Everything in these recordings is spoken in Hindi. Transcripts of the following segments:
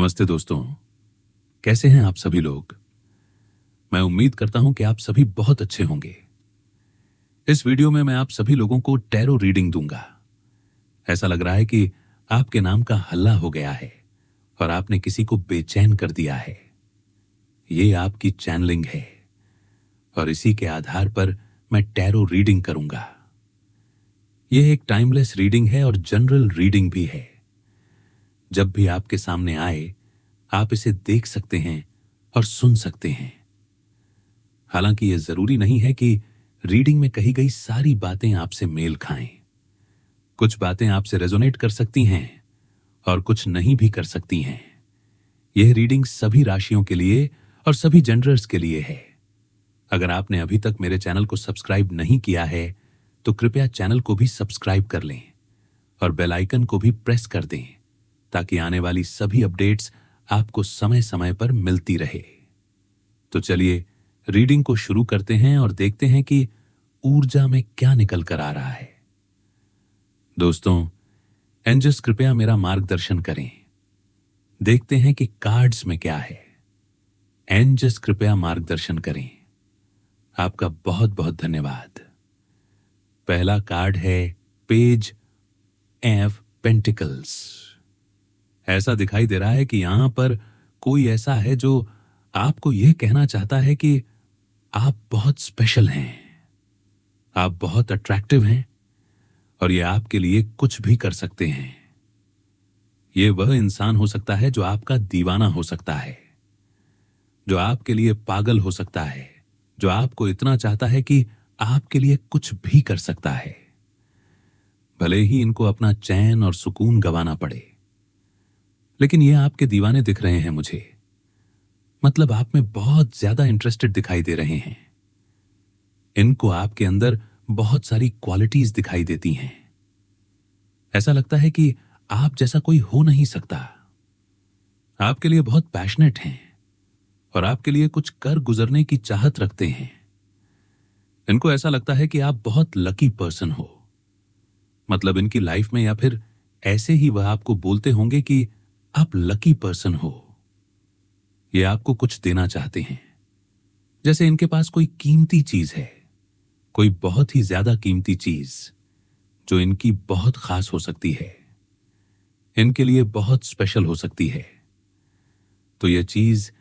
नमस्ते दोस्तों। कैसे हैं आप सभी लोग? मैं उम्मीद करता हूं कि आप सभी बहुत अच्छे होंगे। इस वीडियो में मैं आप सभी लोगों को टैरो रीडिंग दूंगा। ऐसा लग रहा है कि आपके नाम का हल्ला हो गया है और आपने किसी को बेचैन कर दिया है। ये आपकी चैनलिंग है और इसी के आधार पर मैं टैरो रीडिंग करूंगा। यह एक टाइमलेस रीडिंग है और जनरल रीडिंग भी है। जब भी आपके सामने आए आप इसे देख सकते हैं और सुन सकते हैं। हालांकि यह जरूरी नहीं है कि रीडिंग में कही गई सारी बातें आपसे मेल खाएं। कुछ बातें आपसे रेजोनेट कर सकती हैं और कुछ नहीं भी कर सकती हैं। यह रीडिंग सभी राशियों के लिए और सभी जेंडर्स के लिए है। अगर आपने अभी तक मेरे चैनल को सब्सक्राइब नहीं किया है तो कृपया चैनल को भी सब्सक्राइब कर लें और बेल आइकन को भी प्रेस कर दें ताकि आने वाली सभी अपडेट्स आपको समय समय पर मिलती रहे। तो चलिए रीडिंग को शुरू करते हैं और देखते हैं कि ऊर्जा में क्या निकल कर आ रहा है। दोस्तों, एंजल्स कृपया मेरा मार्गदर्शन करें। देखते हैं कि कार्ड्स में क्या है। एंजल्स कृपया मार्गदर्शन करें। आपका बहुत बहुत धन्यवाद। पहला कार्ड है पेज एफ पेंटिकल्स। ऐसा दिखाई दे रहा है कि यहां पर कोई ऐसा है जो आपको यह कहना चाहता है कि आप बहुत स्पेशल हैं, आप बहुत अट्रैक्टिव हैं और ये आपके लिए कुछ भी कर सकते हैं। ये वह इंसान हो सकता है जो आपका दीवाना हो सकता है, जो आपके लिए पागल हो सकता है, जो आपको इतना चाहता है कि आपके लिए कुछ भी कर सकता है, भले ही इनको अपना चैन और सुकून गंवाना पड़े। लेकिन ये आपके दीवाने दिख रहे हैं मुझे। मतलब आप में बहुत ज्यादा इंटरेस्टेड दिखाई दे रहे हैं। इनको आपके अंदर बहुत सारी क्वालिटीज दिखाई देती हैं। ऐसा लगता है कि आप जैसा कोई हो नहीं सकता। आपके लिए बहुत पैशनेट हैं और आपके लिए कुछ कर गुजरने की चाहत रखते हैं। इनको ऐसा लगता है कि आप बहुत लकी पर्सन हो। मतलब इनकी लाइफ में या फिर ऐसे ही वह आपको बोलते होंगे कि आप लकी पर्सन हो। ये आपको कुछ देना चाहते हैं। जैसे इनके पास कोई कीमती चीज है, कोई बहुत ही ज्यादा कीमती चीज जो इनकी बहुत खास हो सकती है, इनके लिए बहुत स्पेशल हो सकती है। तो यह चीज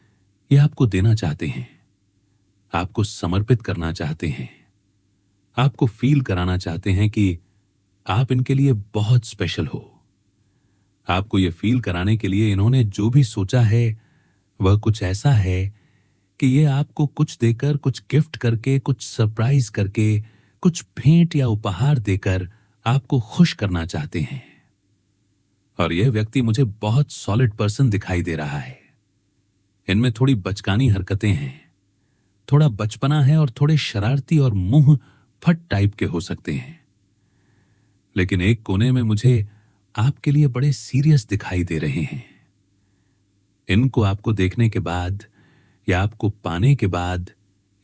ये आपको देना चाहते हैं, आपको समर्पित करना चाहते हैं, आपको फील कराना चाहते हैं कि आप इनके लिए बहुत स्पेशल हो। आपको यह फील कराने के लिए इन्होंने जो भी सोचा है वह कुछ ऐसा है कि ये आपको कुछ देकर, कुछ गिफ्ट करके, कुछ सरप्राइज करके, कुछ भेंट या उपहार देकर आपको खुश करना चाहते हैं। और यह व्यक्ति मुझे बहुत सॉलिड पर्सन दिखाई दे रहा है। इनमें थोड़ी बचकानी हरकतें हैं, थोड़ा बचपना है और थोड़े शरारती और मुंह फट टाइप के हो सकते हैं। लेकिन एक कोने में मुझे आपके लिए बड़े सीरियस दिखाई दे रहे हैं। इनको आपको देखने के बाद या आपको पाने के बाद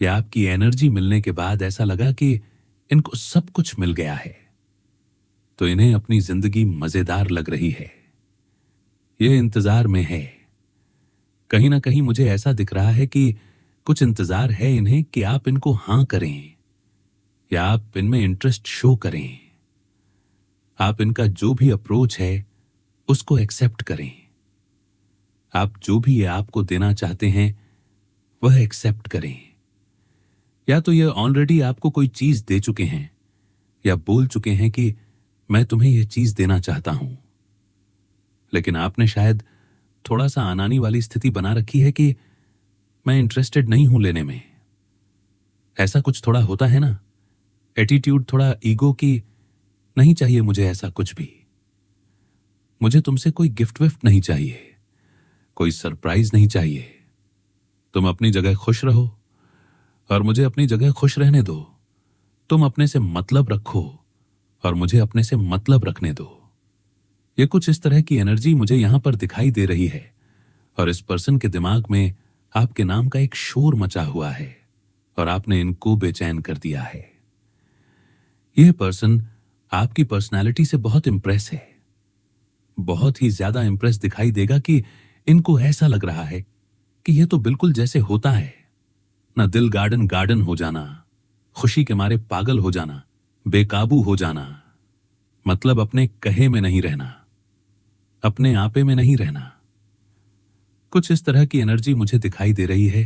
या आपकी एनर्जी मिलने के बाद ऐसा लगा कि इनको सब कुछ मिल गया है, तो इन्हें अपनी जिंदगी मजेदार लग रही है। यह इंतजार में है। कहीं ना कहीं मुझे ऐसा दिख रहा है कि कुछ इंतजार है इन्हें कि आप इनको हां करें या आप इनमें इंटरेस्ट शो करें। आप इनका जो भी अप्रोच है उसको एक्सेप्ट करें। आप जो भी ये आपको देना चाहते हैं वह एक्सेप्ट करें। या तो ये ऑलरेडी आपको कोई चीज दे चुके हैं या बोल चुके हैं कि मैं तुम्हें यह चीज देना चाहता हूं, लेकिन आपने शायद थोड़ा सा अनानी वाली स्थिति बना रखी है कि मैं इंटरेस्टेड नहीं हूं लेने में। ऐसा कुछ थोड़ा होता है ना, एटीट्यूड थोड़ा ईगो की, नहीं चाहिए मुझे ऐसा कुछ भी। मुझे तुमसे कोई गिफ्ट विफ्ट नहीं चाहिए, कोई सरप्राइज नहीं चाहिए। तुम अपनी जगह खुश रहो और मुझे अपनी जगह खुश रहने दो। तुम अपने से मतलब रखो और मुझे अपने से मतलब रखने दो। ये कुछ इस तरह की एनर्जी मुझे यहां पर दिखाई दे रही है और इस पर्सन के दिमाग में आपके नाम का एक शोर मचा हुआ है और आपने इनको बेचैन कर दिया है। यह पर्सन आपकी पर्सनालिटी से बहुत इंप्रेस है, बहुत ही ज्यादा इंप्रेस दिखाई देगा कि इनको ऐसा लग रहा है कि यह तो बिल्कुल जैसे होता है ना, दिल गार्डन गार्डन हो जाना, खुशी के मारे पागल हो जाना, बेकाबू हो जाना, मतलब अपने कहे में नहीं रहना, अपने आपे में नहीं रहना। कुछ इस तरह की एनर्जी मुझे दिखाई दे रही है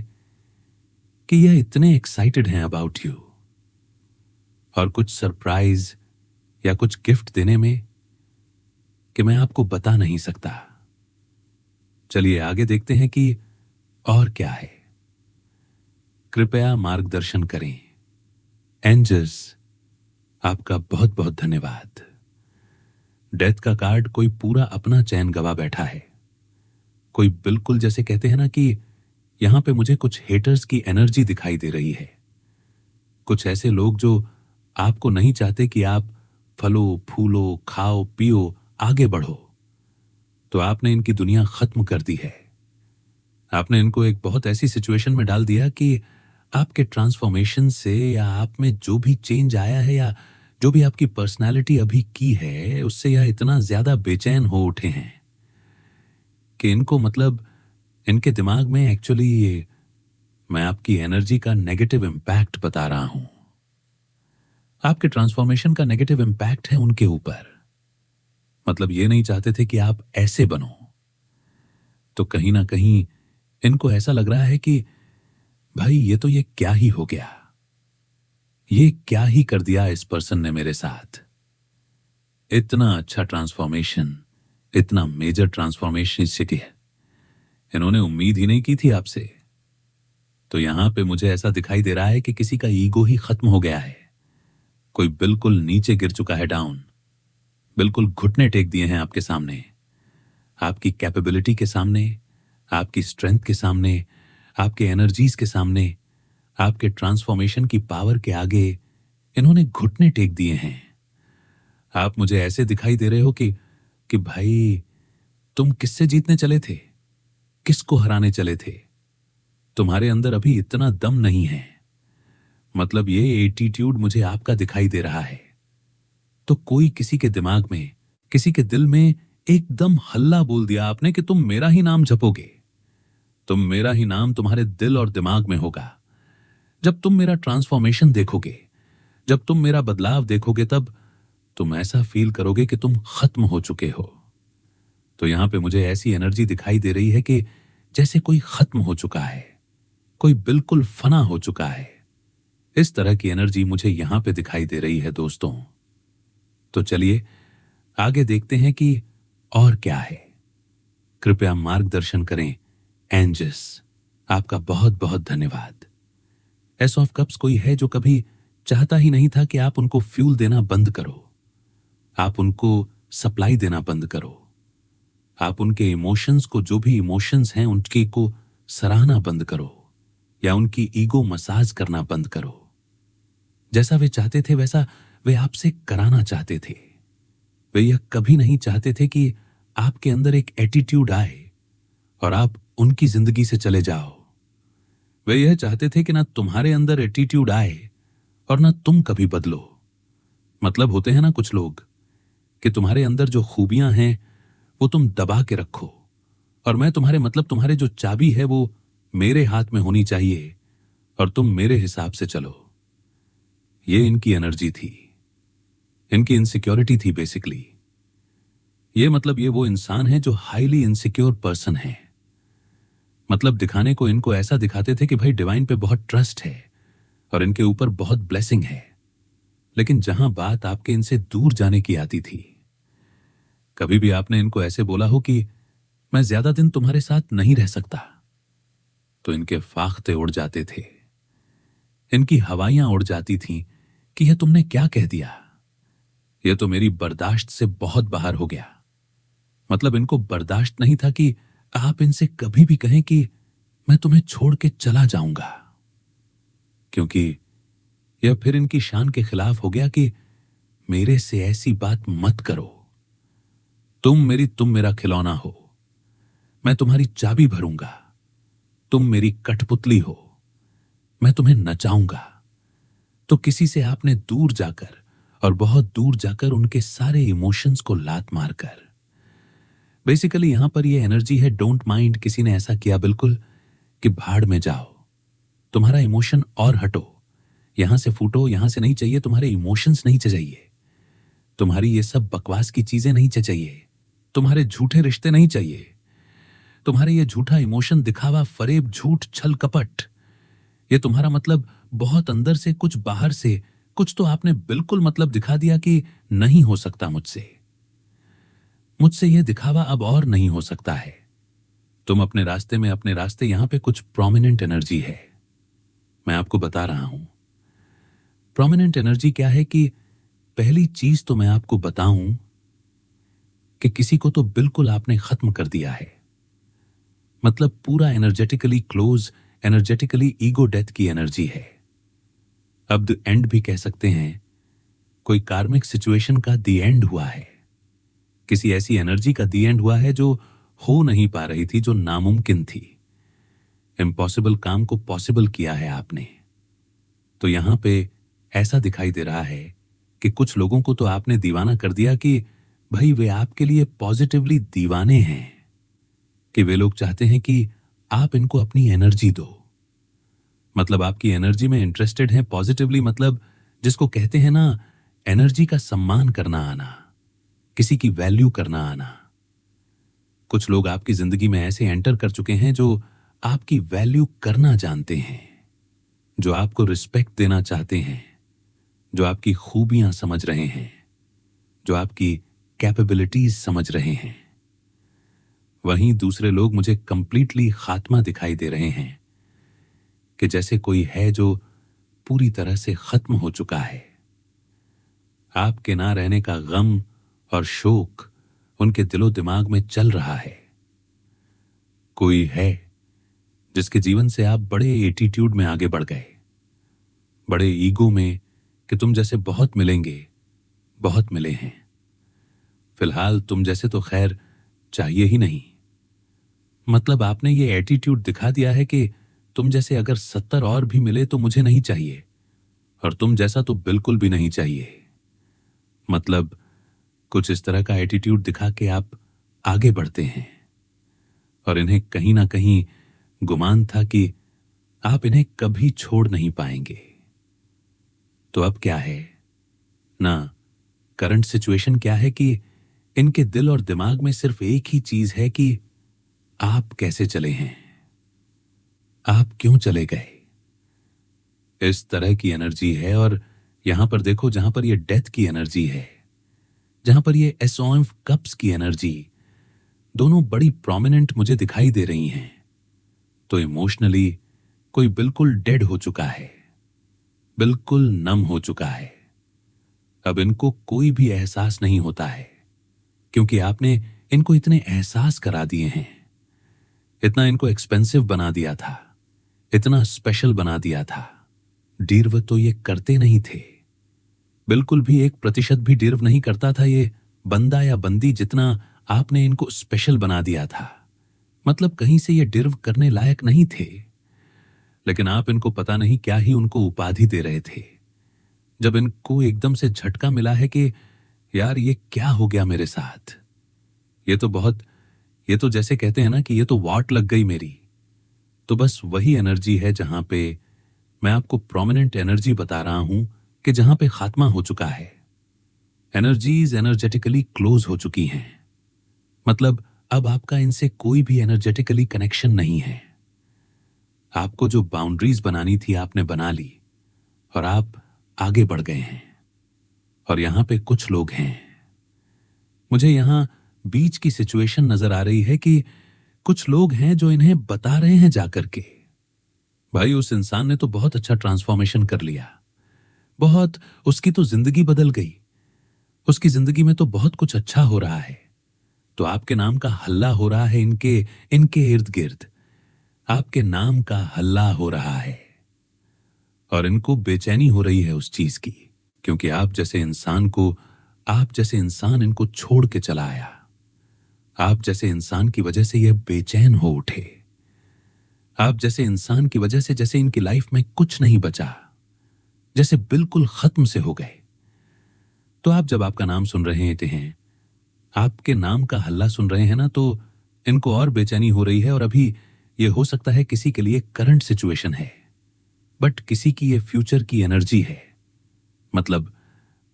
कि यह इतने एक्साइटेड हैं अबाउट यू, और कुछ सरप्राइज या कुछ गिफ्ट देने में कि मैं आपको बता नहीं सकता। चलिए आगे देखते हैं कि और क्या है। कृपया मार्गदर्शन करें। एंजल्स, आपका बहुत बहुत धन्यवाद। डेथ का कार्ड कोई पूरा अपना चैन गवा बैठा है। कोई बिल्कुल जैसे कहते हैं ना कि यहां पे मुझे कुछ हेटर्स की एनर्जी दिखाई दे रही है। कुछ ऐसे लोग जो आपको नहीं चाहते कि आप फलो फूलो खाओ पियो आगे बढ़ो। तो आपने इनकी दुनिया खत्म कर दी है। आपने इनको एक बहुत ऐसी सिचुएशन में डाल दिया कि आपके ट्रांसफॉर्मेशन से या आप में जो भी चेंज आया है या जो भी आपकी पर्सनालिटी अभी की है उससे यह इतना ज्यादा बेचैन हो उठे हैं कि इनको मतलब इनके दिमाग में एक्चुअली मैं आपकी एनर्जी का नेगेटिव इंपैक्ट बता रहा हूं। आपके ट्रांसफॉर्मेशन का नेगेटिव इंपैक्ट है उनके ऊपर। मतलब ये नहीं चाहते थे कि आप ऐसे बनो। तो कहीं ना कहीं इनको ऐसा लग रहा है कि भाई ये क्या ही हो गया, ये क्या ही कर दिया इस पर्सन ने मेरे साथ। इतना अच्छा ट्रांसफॉर्मेशन, इतना मेजर ट्रांसफॉर्मेशन इससे इन्होंने उम्मीद ही नहीं की थी आपसे। तो यहां पे मुझे ऐसा दिखाई दे रहा है कि किसी का ईगो ही खत्म हो गया है। कोई बिल्कुल नीचे गिर चुका है, डाउन, बिल्कुल घुटने टेक दिए हैं आपके सामने, आपकी कैपेबिलिटी के सामने, आपकी स्ट्रेंथ के सामने, आपके एनर्जीज के सामने, आपके ट्रांसफॉर्मेशन की पावर के आगे इन्होंने घुटने टेक दिए हैं। आप मुझे ऐसे दिखाई दे रहे हो कि भाई तुम किससे जीतने चले थे, किसको हराने चले थे। तुम्हारे अंदर अभी इतना दम नहीं है। मतलब ये एटीट्यूड मुझे आपका दिखाई दे रहा है। तो कोई किसी के दिमाग में, किसी के दिल में एकदम हल्ला बोल दिया आपने कि तुम मेरा ही नाम जपोगे, तुम मेरा ही नाम तुम्हारे दिल और दिमाग में होगा। जब तुम मेरा ट्रांसफॉर्मेशन देखोगे, जब तुम मेरा बदलाव देखोगे, तब तुम ऐसा फील करोगे कि तुम खत्म हो चुके हो। तो यहां पे मुझे ऐसी एनर्जी दिखाई दे रही है कि जैसे कोई खत्म हो चुका है, कोई बिल्कुल फना हो चुका है। इस तरह की एनर्जी मुझे यहां पे दिखाई दे रही है दोस्तों। तो चलिए आगे देखते हैं कि और क्या है। कृपया मार्गदर्शन करें एंजल्स, आपका बहुत बहुत धन्यवाद। एस ऑफ कप्स कोई है जो कभी चाहता ही नहीं था कि आप उनको फ्यूल देना बंद करो, आप उनको सप्लाई देना बंद करो, आप उनके इमोशंस को, जो भी इमोशंस हैं उनके को सराहना बंद करो या उनकी ईगो मसाज करना बंद करो। जैसा वे चाहते थे वैसा वे आपसे कराना चाहते थे। वे यह कभी नहीं चाहते थे कि आपके अंदर एक एटीट्यूड आए और आप उनकी जिंदगी से चले जाओ। वे यह चाहते थे कि ना तुम्हारे अंदर एटीट्यूड आए और ना तुम कभी बदलो। मतलब होते हैं ना कुछ लोग कि तुम्हारे अंदर जो खूबियां हैं वो तुम दबा के रखो और मैं तुम्हारे जो चाबी है वो मेरे हाथ में होनी चाहिए और तुम मेरे हिसाब से चलो। ये इनकी एनर्जी थी, इनकी इनसिक्योरिटी थी बेसिकली। ये वो इंसान है जो हाईली इनसिक्योर पर्सन है। मतलब दिखाने को इनको ऐसा दिखाते थे कि भाई डिवाइन पे बहुत ट्रस्ट है और इनके ऊपर बहुत ब्लेसिंग है। लेकिन जहां बात आपके इनसे दूर जाने की आती थी, कभी भी आपने इनको ऐसे बोला हो कि मैं ज्यादा दिन तुम्हारे साथ नहीं रह सकता, तो इनके फाख्ते उड़ जाते थे, इनकी हवाइयां उड़ जाती थीं कि यह तुमने क्या कह दिया, यह तो मेरी बर्दाश्त से बहुत बाहर हो गया। मतलब इनको बर्दाश्त नहीं था कि आप इनसे कभी भी कहें कि मैं तुम्हें छोड़ के चला जाऊंगा, क्योंकि यह फिर इनकी शान के खिलाफ हो गया कि मेरे से ऐसी बात मत करो। तुम मेरा खिलौना हो, मैं तुम्हारी चाबी भरूंगा, तुम मेरी कठपुतली हो, मैं तुम्हें नचाऊंगा। तो किसी से आपने दूर जाकर और बहुत दूर जाकर उनके सारे इमोशंस को लात मारकर, बेसिकली यहां पर ये एनर्जी है डोंट माइंड, किसी ने ऐसा किया बिल्कुल कि भाड़ में जाओ, तुम्हारा इमोशन और हटो, यहां से फूटो, यहां से नहीं चाहिए, तुम्हारे इमोशंस नहीं चाहिए, तुम्हारी ये सब बकवास की चीजें नहीं चाहिए, तुम्हारे झूठे रिश्ते नहीं चाहिए, तुम्हारे ये झूठा इमोशन, दिखावा, फरेब, झूठ, छल, कपट, ये तुम्हारा मतलब बहुत अंदर से कुछ, बाहर से कुछ तो आपने बिल्कुल मतलब दिखा दिया कि नहीं हो सकता मुझसे, मुझसे ये दिखावा अब और नहीं हो सकता है। तुम अपने रास्ते में, अपने रास्ते यहां पे कुछ प्रोमिनेंट एनर्जी है। मैं आपको बता रहा हूं प्रोमिनेंट एनर्जी क्या है कि पहली चीज तो मैं आपको बताऊं कि किसी को तो बिल्कुल आपने खत्म कर दिया है, मतलब पूरा energetically close, energetically ego death की एनर्जी है। अब द एंड भी कह सकते हैं, कोई कार्मिक सिचुएशन का द एंड हुआ है, किसी ऐसी एनर्जी का द एंड हुआ है जो हो नहीं पा रही थी, जो नामुमकिन थी। इम्पॉसिबल काम को पॉसिबल किया है आपने। तो यहां पे ऐसा दिखाई दे रहा है कि कुछ लोगों को तो आपने दीवाना कर दिया कि भाई वे आपके लिए पॉजिटिवली दीवाने हैं, कि वे लोग चाहते हैं कि आप इनको अपनी एनर्जी दो, मतलब आपकी एनर्जी में इंटरेस्टेड हैं पॉजिटिवली, मतलब जिसको कहते हैं ना एनर्जी का सम्मान करना आना, किसी की वैल्यू करना आना। कुछ लोग आपकी जिंदगी में ऐसे एंटर कर चुके हैं जो आपकी वैल्यू करना जानते हैं, जो आपको रिस्पेक्ट देना चाहते हैं, जो आपकी खूबियां समझ रहे हैं, जो आपकी कैपेबिलिटीज समझ रहे हैं। वहीं दूसरे लोग मुझे कंप्लीटली खात्मा दिखाई दे रहे हैं, कि जैसे कोई है जो पूरी तरह से खत्म हो चुका है। आपके ना रहने का गम और शोक उनके दिलो दिमाग में चल रहा है। कोई है जिसके जीवन से आप बड़े एटीट्यूड में आगे बढ़ गए, बड़े ईगो में, कि तुम जैसे बहुत मिलेंगे, बहुत मिले हैं, फिलहाल तुम जैसे तो खैर चाहिए ही नहीं। मतलब आपने ये एटीट्यूड दिखा दिया है कि तुम जैसे अगर 70 और भी मिले तो मुझे नहीं चाहिए, और तुम जैसा तो बिल्कुल भी नहीं चाहिए। मतलब कुछ इस तरह का एटीट्यूड दिखा के आप आगे बढ़ते हैं, और इन्हें कहीं ना कहीं गुमान था कि आप इन्हें कभी छोड़ नहीं पाएंगे। तो अब क्या है ना, करंट सिचुएशन क्या है कि इनके दिल और दिमाग में सिर्फ एक ही चीज है कि आप कैसे चले हैं, आप क्यों चले गए। इस तरह की एनर्जी है। और यहां पर देखो, जहां पर ये डेथ की एनर्जी है, जहां पर ये एस ऑफ कप्स की एनर्जी, दोनों बड़ी प्रोमिनेंट मुझे दिखाई दे रही हैं। तो इमोशनली कोई बिल्कुल डेड हो चुका है, बिल्कुल नम हो चुका है। अब इनको कोई भी एहसास नहीं होता है, क्योंकि आपने इनको इतने एहसास करा दिए हैं, इतना इनको एक्सपेंसिव बना दिया था, इतना स्पेशल बना दिया था। डिर्व तो ये करते नहीं थे, बिल्कुल भी 1% भी डिर्व नहीं करता था ये बंदा या बंदी, जितना आपने इनको स्पेशल बना दिया था। मतलब कहीं से ये डिर्व करने लायक नहीं थे, लेकिन आप इनको पता नहीं क्या ही उनको उपाधि दे रहे थे। जब इनको एकदम से झटका मिला है कि यार ये क्या हो गया मेरे साथ, ये तो जैसे कहते हैं ना कि ये तो वाट लग गई मेरी। तो बस वही एनर्जी है जहां पे मैं आपको प्रोमिनेंट एनर्जी बता रहा हूं कि जहां पे खात्मा हो चुका है, एनर्जीज एनर्जेटिकली क्लोज हो चुकी हैं। मतलब अब आपका इनसे कोई भी एनर्जेटिकली कनेक्शन नहीं है। आपको जो बाउंड्रीज बनानी थी आपने बना ली, और आप आगे बढ़ गए हैं। और यहां पे कुछ लोग हैं, मुझे यहां बीच की सिचुएशन नजर आ रही है कि कुछ लोग हैं जो इन्हें बता रहे हैं जाकर के, भाई उस इंसान ने तो बहुत अच्छा ट्रांसफॉर्मेशन कर लिया, बहुत, उसकी तो जिंदगी बदल गई, उसकी जिंदगी में तो बहुत कुछ अच्छा हो रहा है। तो आपके नाम का हल्ला हो रहा है इनके इनके इर्द गिर्द, आपके नाम का हल्ला हो रहा है, और इनको बेचैनी हो रही है उस चीज की, क्योंकि आप जैसे इंसान इनको छोड़ के चला आया। आप जैसे इंसान की वजह से ये बेचैन हो उठे, आप जैसे इंसान की वजह से जैसे इनकी लाइफ में कुछ नहीं बचा, जैसे बिल्कुल खत्म से हो गए। तो आप जब आपका नाम सुन रहे हैं आपके नाम का हल्ला सुन रहे हैं ना, तो इनको और बेचैनी हो रही है। और अभी ये हो सकता है किसी के लिए करंट सिचुएशन है, बट किसी की ये फ्यूचर की एनर्जी है। मतलब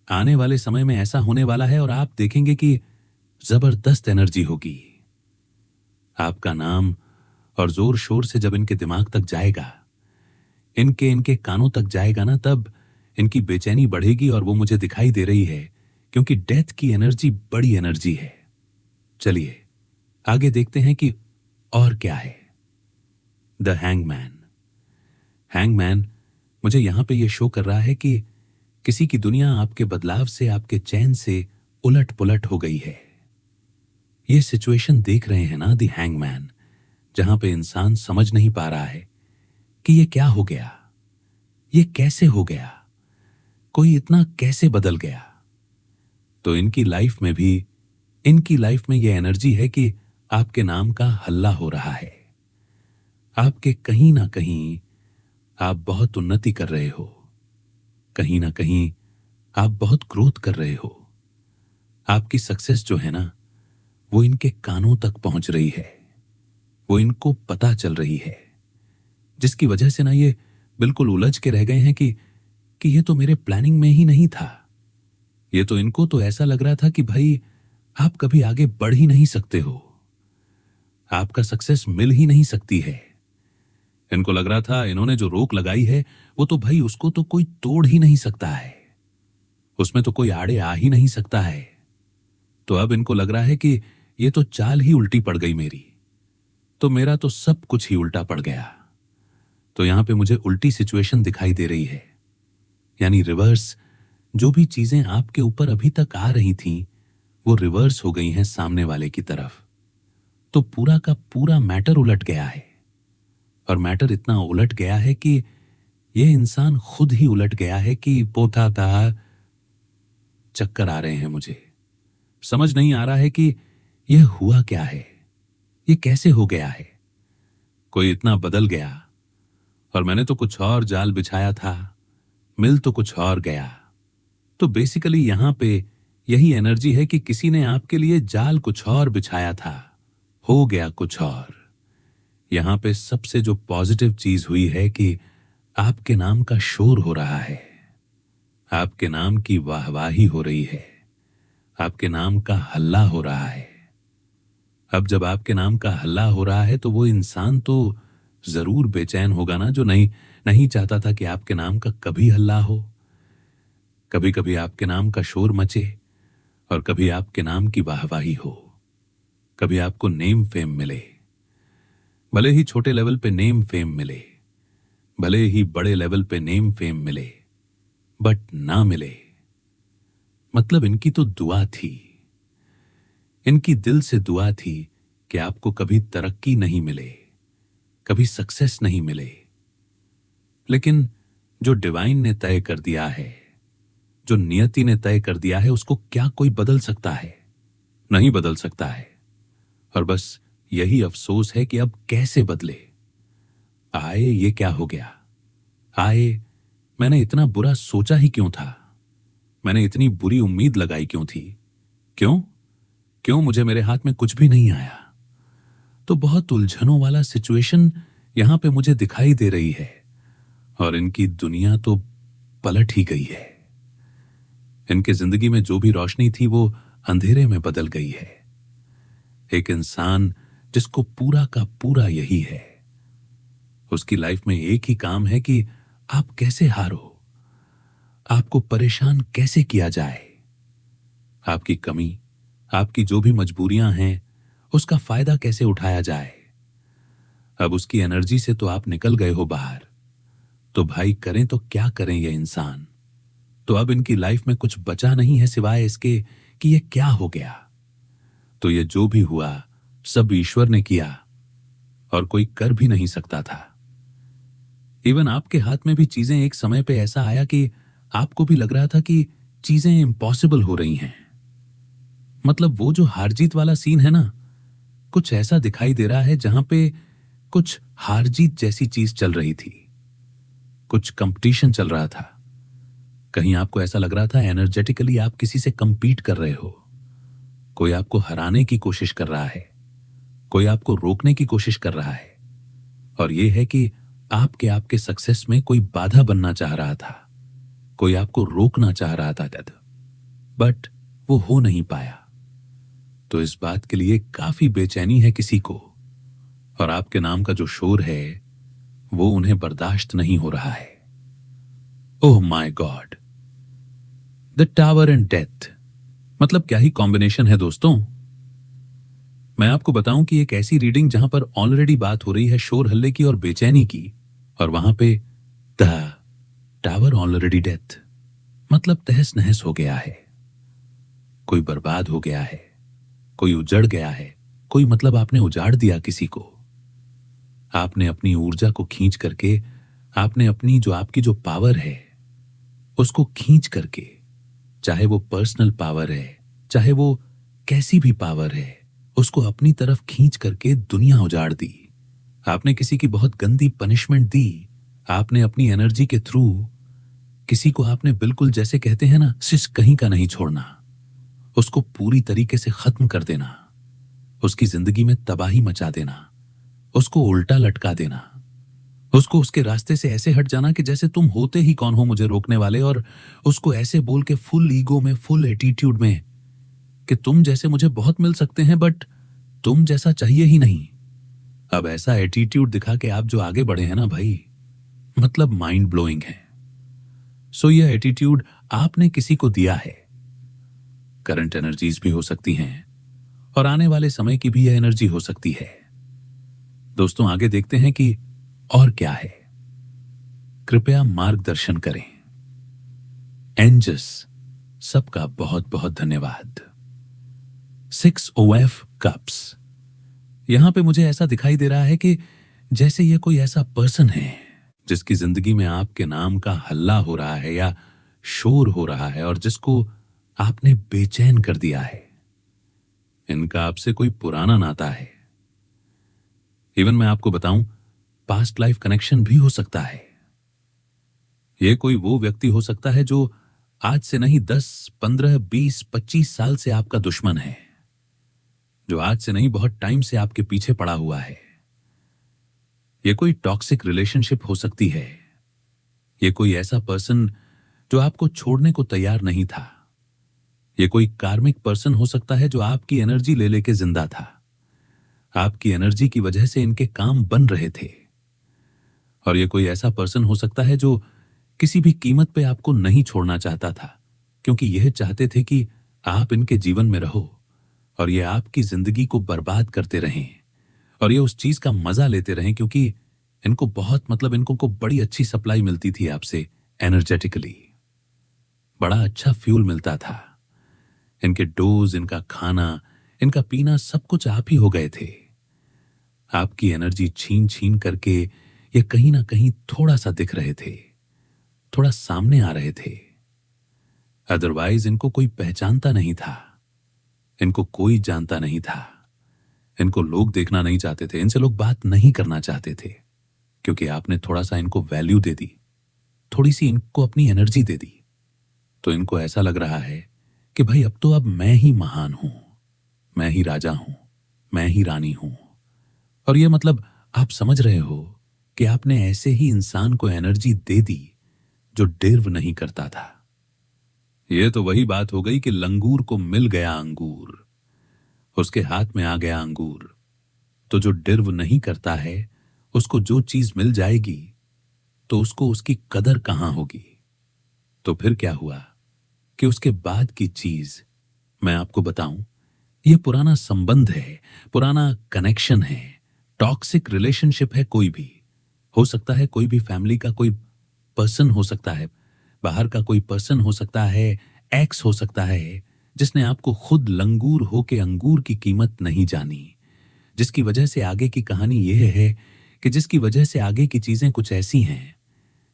आने वाले समय में ऐसा होने वाला है और आप देखेंगे कि जबरदस्त एनर्जी होगी। आपका नाम और जोर शोर से जब इनके दिमाग तक जाएगा, इनके इनके कानों तक जाएगा ना, तब इनकी बेचैनी बढ़ेगी। और वो मुझे दिखाई दे रही है, क्योंकि डेथ की एनर्जी बड़ी एनर्जी है। चलिए आगे देखते हैं कि और क्या है। The hangman. हैंगमैन मुझे यहां पे ये शो कर रहा है कि किसी की दुनिया आपके बदलाव से, आपके चैन से उलट पुलट हो गई है। ये सिचुएशन देख रहे हैं ना, द हैंगमैन, जहां पे इंसान समझ नहीं पा रहा है कि ये क्या हो गया, ये कैसे हो गया, कोई इतना कैसे बदल गया। तो इनकी लाइफ में भी, इनकी लाइफ में ये एनर्जी है कि आपके नाम का हल्ला हो रहा है। आपके कहीं ना कहीं आप बहुत उन्नति कर रहे हो, कहीं ना कहीं आप बहुत ग्रोथ कर रहे हो। आपकी सक्सेस जो है ना, वो इनके कानों तक पहुंच रही है, वो इनको पता चल रही है, जिसकी वजह से ना ये बिल्कुल उलझ के रह गए हैं कि ये तो मेरे प्लानिंग में ही नहीं था। ये तो इनको तो ऐसा लग रहा था कि भाई आप कभी आगे बढ़ ही नहीं सकते हो, आपका सक्सेस मिल ही नहीं सकती है। इनको लग रहा था इन्होंने जो रोक लगाई है, वो तो भाई उसको तो कोई तोड़ ही नहीं सकता है, उसमें तो कोई आड़े आ ही नहीं सकता है। तो अब इनको लग रहा है कि ये तो चाल ही उल्टी पड़ गई मेरी, तो मेरा तो सब कुछ ही उल्टा पड़ गया। तो यहां पे मुझे उल्टी सिचुएशन दिखाई दे रही है, यानी रिवर्स। जो भी चीजें आपके ऊपर अभी तक आ रही थीं, वो रिवर्स हो गई हैं सामने वाले की तरफ। तो पूरा का पूरा मैटर उलट गया है। और मैटर इतना उलट गया है कि ये इंसान खुद ही उलट गया है कि पोथा था। चक्कर आ रहे हैं मुझे, समझ नहीं आ रहा है कि यह हुआ क्या है, ये कैसे हो गया है। कोई इतना बदल गया और मैंने तो कुछ और जाल बिछाया था, मिल तो कुछ और गया। तो बेसिकली यहां पे यही एनर्जी है कि किसी ने आपके लिए जाल कुछ और बिछाया था, हो गया कुछ और। यहां पे सबसे जो पॉजिटिव चीज हुई है कि आपके नाम का शोर हो रहा है, आपके नाम की वाहवाही हो रही है, आपके नाम का हल्ला हो रहा है। अब जब आपके नाम का हल्ला हो रहा है, तो वो इंसान तो जरूर बेचैन होगा ना, जो नहीं नहीं चाहता था कि आपके नाम का कभी हल्ला हो। कभी कभी आपके नाम का शोर मचे और कभी आपके नाम की वाहवाही हो, कभी आपको नेम फेम मिले। भले ही छोटे लेवल पे नेम फेम मिले, भले ही बड़े लेवल पे नेम फेम मिले, बट ना मिले। मतलब इनकी तो दुआ थी, इनकी दिल से दुआ थी कि आपको कभी तरक्की नहीं मिले, कभी सक्सेस नहीं मिले। लेकिन जो डिवाइन ने तय कर दिया है, जो नियति ने तय कर दिया है, उसको क्या कोई बदल सकता है? नहीं बदल सकता है। और बस यही अफसोस है कि अब कैसे बदले। आए ये क्या हो गया, आए मैंने इतना बुरा सोचा ही क्यों था, मैंने इतनी बुरी उम्मीद लगाई क्यों थी, क्यों क्यों मुझे मेरे हाथ में कुछ भी नहीं आया। तो बहुत उलझनों वाला सिचुएशन यहां पे मुझे दिखाई दे रही है। और इनकी दुनिया तो पलट ही गई है। इनके जिंदगी में जो भी रोशनी थी, वो अंधेरे में बदल गई है। एक इंसान जिसको पूरा का पूरा यही है, उसकी लाइफ में एक ही काम है कि आप कैसे हारो, आपको परेशान कैसे किया जाए, आपकी कमी, आपकी जो भी मजबूरियां हैं, उसका फायदा कैसे उठाया जाए। अब उसकी एनर्जी से तो आप निकल गए हो बाहर, तो भाई करें तो क्या करें ये इंसान। तो अब इनकी लाइफ में कुछ बचा नहीं है सिवाय इसके कि ये क्या हो गया। तो ये जो भी हुआ सब ईश्वर ने किया और कोई कर भी नहीं सकता था। इवन आपके हाथ में भी चीजें एक समय पे ऐसा आया कि आपको भी लग रहा था कि चीजें इम्पॉसिबल हो रही हैं। मतलब वो जो हार जीत वाला सीन है ना, कुछ ऐसा दिखाई दे रहा है जहां पे कुछ हार जीत जैसी चीज चल रही थी, कुछ कंपटीशन चल रहा था। कहीं आपको ऐसा लग रहा था एनर्जेटिकली आप किसी से कंपीट कर रहे हो, कोई आपको हराने की कोशिश कर रहा है, कोई आपको रोकने की कोशिश कर रहा है, और यह है कि आपके सक्सेस में कोई बाधा बनना चाह रहा था, कोई आपको रोकना चाह रहा था बट वो हो नहीं पाया। तो इस बात के लिए काफी बेचैनी है किसी को, और आपके नाम का जो शोर है वो उन्हें बर्दाश्त नहीं हो रहा है। Oh my God, the tower and death, मतलब क्या ही कॉम्बिनेशन है दोस्तों। मैं आपको बताऊं कि एक ऐसी रीडिंग जहां पर ऑलरेडी बात हो रही है शोर हल्ले की और बेचैनी की, और वहां पे द टावर ऑलरेडी डेथ, मतलब तहस नहस हो गया है, कोई बर्बाद हो गया है, कोई उजड़ गया है, कोई मतलब आपने उजाड़ दिया किसी को। आपने अपनी ऊर्जा को खींच करके, आपने अपनी जो आपकी जो पावर है उसको खींच करके, चाहे वो पर्सनल पावर है, चाहे वो कैसी भी पावर है, उसको अपनी तरफ खींच करके दुनिया उजाड़ दी। आपने किसी की बहुत गंदी पनिशमेंट दी। आपने अपनी एनर्जी के थ्रू किसी को आपने बिल्कुल, जैसे कहते हैं ना, सिस कहीं का नहीं छोड़ना, उसको पूरी तरीके से खत्म कर देना, उसकी जिंदगी में तबाही मचा देना, उसको उल्टा लटका देना, उसको उसके रास्ते से ऐसे हट जाना कि जैसे तुम होते ही कौन हो मुझे रोकने वाले, और उसको ऐसे बोल के फुल ईगो में, फुल एटीट्यूड में कि तुम जैसे मुझे बहुत मिल सकते हैं बट तुम जैसा चाहिए ही नहीं। अब ऐसा एटीट्यूड दिखा के आप जो आगे बढ़े हैं ना भाई, मतलब माइंड ब्लोइंग है। सो यह एटीट्यूड आपने किसी को दिया है। करंट एनर्जीज भी हो सकती हैं और आने वाले समय की भी यह एनर्जी हो सकती है। दोस्तों आगे देखते हैं कि और क्या है। कृपया मार्गदर्शन करें। एंजस, सबका बहुत बहुत धन्यवाद। 6 OF कप्स, यहां पे मुझे ऐसा दिखाई दे रहा है कि जैसे ये कोई ऐसा पर्सन है जिसकी जिंदगी में आपके नाम का हल्ला हो रहा है या शोर हो रहा है और जिसको आपने बेचैन कर दिया है। इनका आपसे कोई पुराना नाता है। इवन मैं आपको बताऊं, पास्ट लाइफ कनेक्शन भी हो सकता है। यह कोई वो व्यक्ति हो सकता है जो आज से नहीं 10, 15, 20, 25 साल से आपका दुश्मन है, जो आज से नहीं बहुत टाइम से आपके पीछे पड़ा हुआ है। यह कोई टॉक्सिक रिलेशनशिप हो सकती है। यह कोई ऐसा पर्सन जो आपको छोड़ने को तैयार नहीं था। यह कोई कार्मिक पर्सन हो सकता है जो आपकी एनर्जी ले लेके जिंदा था। आपकी एनर्जी की वजह से इनके काम बन रहे थे। और यह कोई ऐसा पर्सन हो सकता है जो किसी भी कीमत पे आपको नहीं छोड़ना चाहता था, क्योंकि यह चाहते थे कि आप इनके जीवन में रहो और ये आपकी जिंदगी को बर्बाद करते रहें और ये उस चीज का मजा लेते रहें, क्योंकि इनको बहुत, मतलब इनको को बड़ी अच्छी सप्लाई मिलती थी आपसे एनर्जेटिकली। बड़ा अच्छा फ्यूल मिलता था। इनके डोज, इनका खाना, इनका पीना, सब कुछ आप ही हो गए थे। आपकी एनर्जी छीन छीन करके ये कहीं ना कहीं थोड़ा सा दिख रहे थे, थोड़ा सामने आ रहे थे। अदरवाइज इनको कोई पहचानता नहीं था, इनको कोई जानता नहीं था, इनको लोग देखना नहीं चाहते थे, इनसे लोग बात नहीं करना चाहते थे, क्योंकि आपने थोड़ा सा इनको वैल्यू दे दी, थोड़ी सी इनको अपनी एनर्जी दे दी। तो इनको ऐसा लग रहा है कि भाई अब मैं ही महान हूं, मैं ही राजा हूं, मैं ही रानी हूं। और ये मतलब आप समझ रहे हो कि आपने ऐसे ही इंसान को एनर्जी दे दी जो डिर्व नहीं करता था। यह तो वही बात हो गई कि लंगूर को मिल गया अंगूर, उसके हाथ में आ गया अंगूर। तो जो डिर्व नहीं करता है उसको जो चीज मिल जाएगी तो उसको उसकी कदर कहां होगी। तो फिर क्या हुआ कि उसके बाद की चीज मैं आपको बताऊं, यह पुराना संबंध है, पुराना कनेक्शन है, टॉक्सिक रिलेशनशिप है। कोई भी हो सकता है, कोई भी फैमिली का कोई पर्सन हो सकता है, बाहर का कोई पर्सन हो सकता है, एक्स हो सकता है, जिसने आपको खुद लंगूर होके अंगूर की कीमत नहीं जानी, जिसकी वजह से आगे की कहानी यह है कि जिसकी वजह से आगे की चीजें कुछ ऐसी हैं,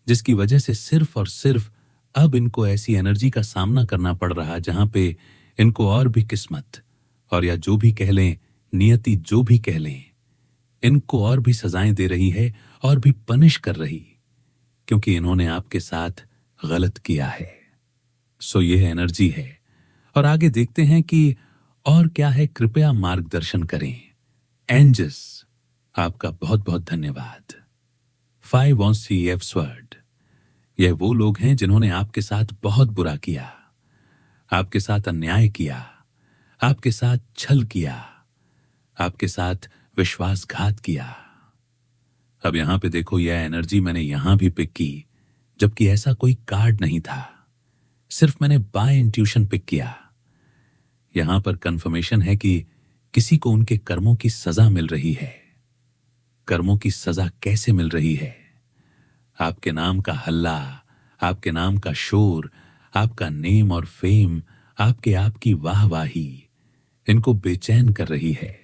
जिसकी वजह से सिर्फ और सिर्फ अब इनको ऐसी एनर्जी का सामना करना पड़ रहा जहां पे इनको और भी किस्मत, और या जो भी कह लें, नियति जो भी कह लें, इनको और भी सजाएं दे रही है और भी पनिश कर रही, क्योंकि इन्होंने आपके साथ गलत किया है। सो यह एनर्जी है। और आगे देखते हैं कि और क्या है, कृपया मार्गदर्शन करें। एंजस, आपका बहुत बहुत धन्यवाद। 5 ऑन CF स्वर्ड, यह वो लोग हैं जिन्होंने आपके साथ बहुत बुरा किया, आपके साथ अन्याय किया, आपके साथ छल किया, आपके साथ विश्वासघात किया। अब यहां पे देखो, यह एनर्जी मैंने यहां भी पिक की, जबकि ऐसा कोई कार्ड नहीं था, सिर्फ मैंने बाय इंट्यूशन पिक किया। यहां पर कंफर्मेशन है कि किसी को उनके कर्मों की सजा मिल रही है। कर्मों की सजा कैसे मिल रही है? आपके नाम का हल्ला, आपके नाम का शोर, आपका नेम और फेम, आपकी वाहवाही इनको बेचैन कर रही है।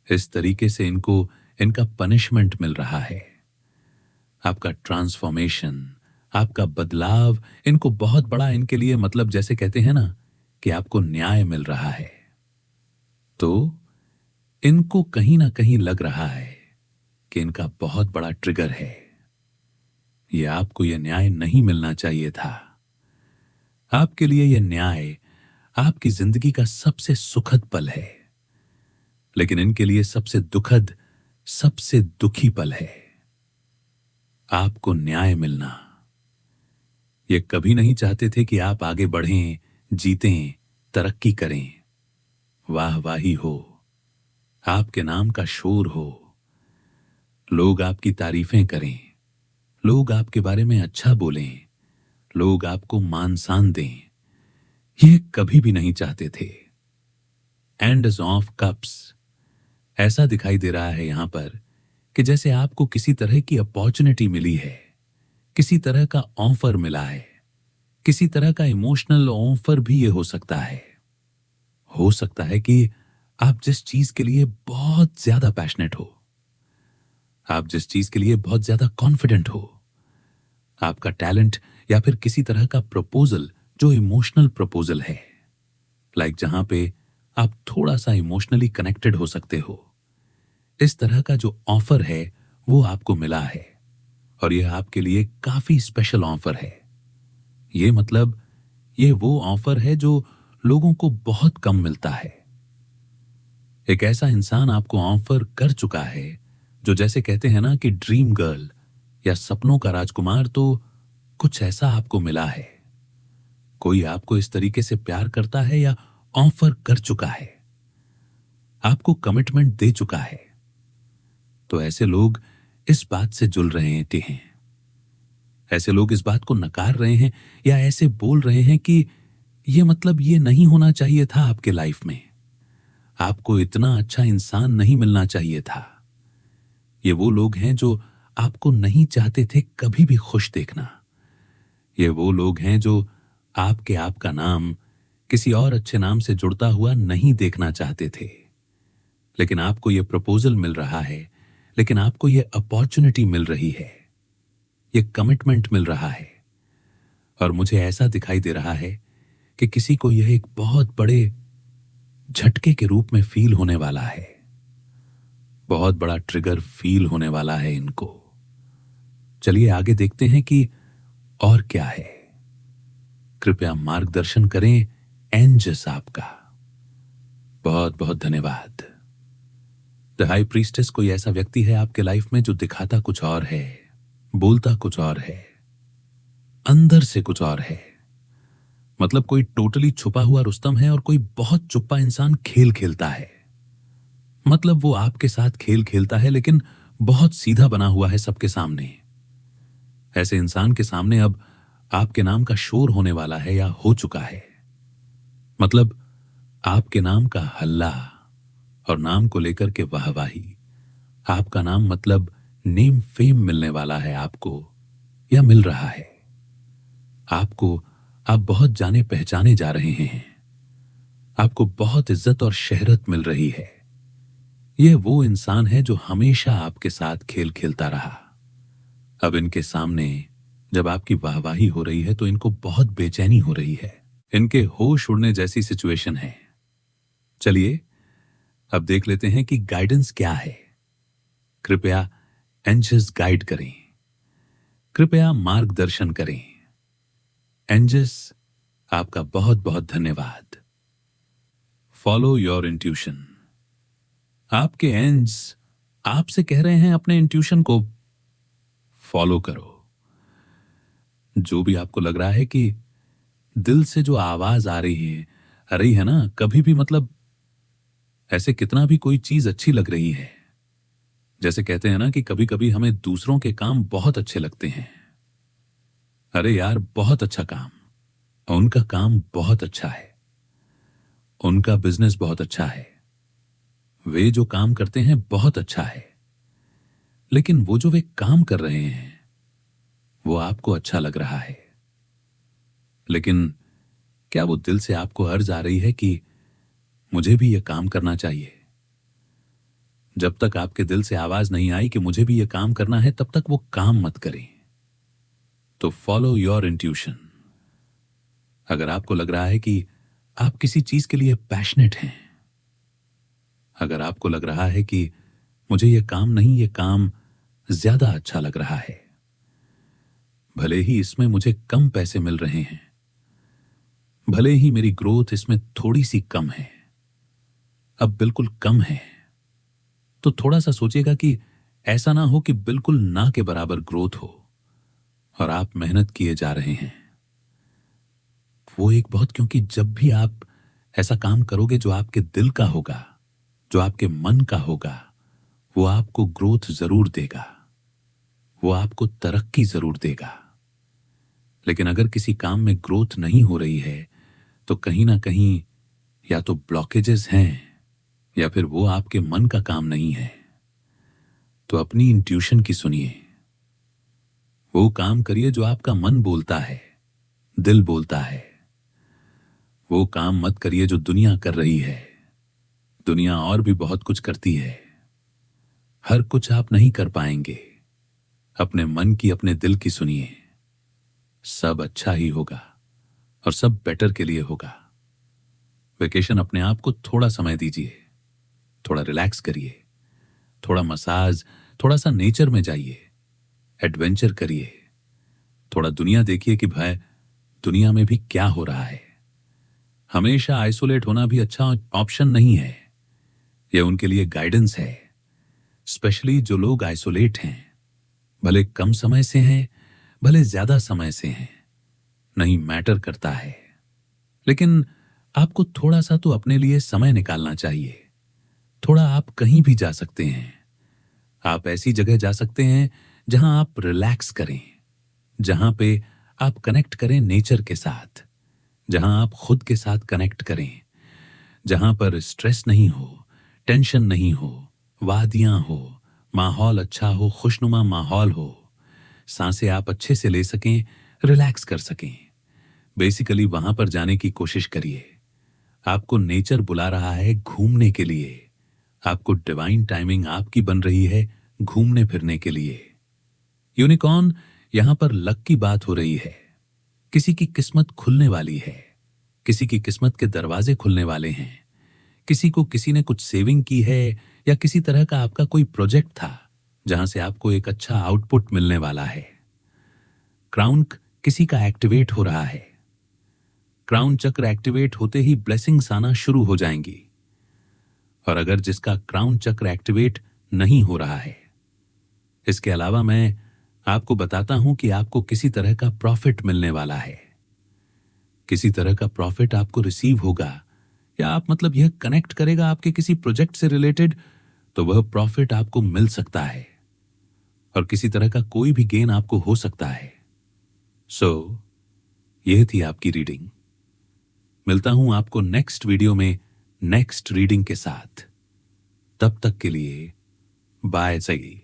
इस तरीके से इनको इनका पनिशमेंट मिल रहा है। आपका ट्रांसफॉर्मेशन, आपका बदलाव इनको बहुत बड़ा, इनके लिए मतलब जैसे कहते हैं ना कि आपको न्याय मिल रहा है। तो इनको कहीं ना कहीं लग रहा है कि इनका बहुत बड़ा ट्रिगर है। ये आपको यह न्याय नहीं मिलना चाहिए था। आपके लिए यह न्याय आपकी जिंदगी का सबसे सुखद पल है, लेकिन इनके लिए सबसे दुखद, सबसे दुखी पल है। आपको न्याय मिलना, ये कभी नहीं चाहते थे कि आप आगे बढ़ें, जीतें, तरक्की करें, वाहवाही हो, आपके नाम का शोर हो, लोग आपकी तारीफें करें, लोग आपके बारे में अच्छा बोलें, लोग आपको मान सान दें। ये कभी भी नहीं चाहते थे। एंड ऑफ कप्स, ऐसा दिखाई दे रहा है यहां पर कि जैसे आपको किसी तरह की अपॉर्चुनिटी मिली है, किसी तरह का ऑफर मिला है, किसी तरह का इमोशनल ऑफर भी ये हो सकता है कि आप जिस चीज के लिए बहुत ज्यादा पैशनेट हो, आप जिस चीज के लिए बहुत ज्यादा कॉन्फिडेंट हो, आपका टैलेंट या फिर किसी तरह का प्रपोजल जो इमोशनल प्रपोजल है, लाइक जहां पे आप थोड़ा सा इमोशनली कनेक्टेड हो सकते हो, इस तरह का जो ऑफर है वो आपको मिला है। और यह आपके लिए काफी स्पेशल ऑफर है। ये मतलब ये वो ऑफर है जो लोगों को बहुत कम मिलता है। एक ऐसा इंसान आपको ऑफर कर चुका है जो जैसे कहते हैं ना कि ड्रीम गर्ल या सपनों का राजकुमार, तो कुछ ऐसा आपको मिला है। कोई आपको इस तरीके से प्यार करता है या ऑफर कर चुका है, आपको कमिटमेंट दे चुका है। तो ऐसे लोग इस बात से जुल रहे हैं, ऐसे लोग इस बात को नकार रहे हैं या ऐसे बोल रहे हैं कि ये मतलब ये नहीं होना चाहिए था आपके लाइफ में, आपको इतना अच्छा इंसान नहीं मिलना चाहिए था। ये वो लोग हैं जो आपको नहीं चाहते थे कभी भी खुश देखना। ये वो लोग हैं जो आपका नाम किसी और अच्छे नाम से जुड़ता हुआ नहीं देखना चाहते थे। लेकिन आपको ये प्रपोजल मिल रहा है, लेकिन आपको ये अपॉर्चुनिटी मिल रही है, ये कमिटमेंट मिल रहा है। और मुझे ऐसा दिखाई दे रहा है कि किसी को यह एक बहुत बड़े झटके के रूप में फील होने वाला है, बहुत बड़ा ट्रिगर फील होने वाला है इनको। चलिए आगे देखते हैं कि और क्या है। कृपया मार्गदर्शन करें एंजस, आपका बहुत बहुत धन्यवाद। द हाई प्रीस्टेस कोई ऐसा व्यक्ति है आपके लाइफ में जो दिखाता कुछ और है, बोलता कुछ और है, अंदर से कुछ और है। मतलब कोई टोटली छुपा हुआ रुस्तम है और कोई बहुत चुप्पा इंसान खेल खेलता है। मतलब वो आपके साथ खेल खेलता है लेकिन बहुत सीधा बना हुआ है सबके सामने। ऐसे इंसान के सामने अब आपके नाम का शोर होने वाला है या हो चुका है। मतलब आपके नाम का हल्ला और नाम को लेकर के वाहवाही, आपका नाम मतलब नेम फेम मिलने वाला है आपको या मिल रहा है आपको। आप बहुत जाने पहचाने जा रहे हैं, आपको बहुत इज्जत और शहरत मिल रही है। यह वो इंसान है जो हमेशा आपके साथ खेल खेलता रहा। अब इनके सामने जब आपकी वाहवाही हो रही है तो इनको बहुत बेचैनी हो रही है, इनके होश उड़ने जैसी सिचुएशन है। चलिए अब देख लेते हैं कि गाइडेंस क्या है। कृपया एंजस गाइड करें, कृपया मार्गदर्शन करें। एंजस, आपका बहुत बहुत धन्यवाद। Follow your intuition. आपके एंड्स आपसे कह रहे हैं अपने इंट्यूशन को फॉलो करो। जो भी आपको लग रहा है कि दिल से जो आवाज आ रही है ना, कभी भी मतलब ऐसे कितना भी कोई चीज अच्छी लग रही है, जैसे कहते हैं ना कि कभी कभी हमें दूसरों के काम बहुत अच्छे लगते हैं। अरे यार, बहुत अच्छा काम, उनका काम बहुत अच्छा है, उनका बिजनेस बहुत अच्छा है, वे जो काम करते हैं बहुत अच्छा है, लेकिन वो जो वे काम कर रहे हैं वो आपको अच्छा लग रहा है। लेकिन क्या वो दिल से आपको अर्ज आ रही है कि मुझे भी यह काम करना चाहिए? जब तक आपके दिल से आवाज नहीं आई कि मुझे भी यह काम करना है, तब तक वो काम मत करें। तो फॉलो योर इंट्यूशन। अगर आपको लग रहा है कि आप किसी चीज के लिए पैशनेट हैं, अगर आपको लग रहा है कि मुझे यह काम नहीं, यह काम ज्यादा अच्छा लग रहा है, भले ही इसमें मुझे कम पैसे मिल रहे हैं, भले ही मेरी ग्रोथ इसमें थोड़ी सी कम है, अब बिल्कुल कम है, तो थोड़ा सा सोचिएगा कि ऐसा ना हो कि बिल्कुल ना के बराबर ग्रोथ हो और आप मेहनत किए जा रहे हैं। वो एक बहुत, क्योंकि जब भी आप ऐसा काम करोगे जो आपके दिल का होगा, जो आपके मन का होगा, वो आपको ग्रोथ जरूर देगा, वो आपको तरक्की जरूर देगा। लेकिन अगर किसी काम में ग्रोथ नहीं हो रही है, तो कहीं ना कहीं या तो ब्लॉकेजेस हैं या फिर वो आपके मन का काम नहीं है। तो अपनी इंट्यूशन की सुनिए, वो काम करिए जो आपका मन बोलता है, दिल बोलता है। वो काम मत करिए जो दुनिया कर रही है। दुनिया और भी बहुत कुछ करती है, हर कुछ आप नहीं कर पाएंगे। अपने मन की, अपने दिल की सुनिए, सब अच्छा ही होगा और सब बेटर के लिए होगा। वेकेशन, अपने आप को थोड़ा समय दीजिए, थोड़ा रिलैक्स करिए, थोड़ा मसाज, थोड़ा सा नेचर में जाइए, एडवेंचर करिए, थोड़ा दुनिया देखिए कि भाई दुनिया में भी क्या हो रहा है। हमेशा आइसोलेट होना भी अच्छा ऑप्शन नहीं है, यह उनके लिए गाइडेंस है। स्पेशली जो लोग आइसोलेट हैं, भले कम समय से हैं, भले ज्यादा समय से हैं, नहीं मैटर करता है, लेकिन आपको थोड़ा सा तो अपने लिए समय निकालना चाहिए। थोड़ा आप कहीं भी जा सकते हैं, आप ऐसी जगह जा सकते हैं जहां आप रिलैक्स करें, जहां पे आप कनेक्ट करें नेचर के साथ, जहां आप खुद के साथ कनेक्ट करें, जहां पर स्ट्रेस नहीं हो, टेंशन नहीं हो, वादियां हो, माहौल अच्छा हो, खुशनुमा माहौल हो, सांसें आप अच्छे से ले सकें, रिलैक्स कर सकें। बेसिकली वहां पर जाने की कोशिश करिए। आपको नेचर बुला रहा है घूमने के लिए, आपको डिवाइन टाइमिंग आपकी बन रही है घूमने फिरने के लिए। यूनिकॉर्न, यहां पर लक की बात हो रही है। किसी की किस्मत खुलने वाली है, किसी की किस्मत के दरवाजे खुलने वाले हैं, किसी को किसी ने कुछ सेविंग की है, या किसी तरह का आपका कोई प्रोजेक्ट था जहां से आपको एक अच्छा आउटपुट मिलने वाला है। क्राउन किसी का एक्टिवेट हो रहा है। क्राउन चक्र एक्टिवेट होते ही ब्लेसिंग्स आना शुरू हो जाएंगी। और अगर जिसका क्राउन चक्र एक्टिवेट नहीं हो रहा है, इसके अलावा मैं आपको बताता हूं कि आपको किसी तरह का प्रॉफिट मिलने वाला है। किसी तरह का प्रॉफिट आपको रिसीव होगा, या आप मतलब यह कनेक्ट करेगा आपके किसी प्रोजेक्ट से रिलेटेड, तो वह प्रॉफिट आपको मिल सकता है और किसी तरह का कोई भी गेन आपको हो सकता है। यह थी आपकी रीडिंग। मिलता हूं आपको नेक्स्ट वीडियो में नेक्स्ट रीडिंग के साथ। तब तक के लिए बाय सही।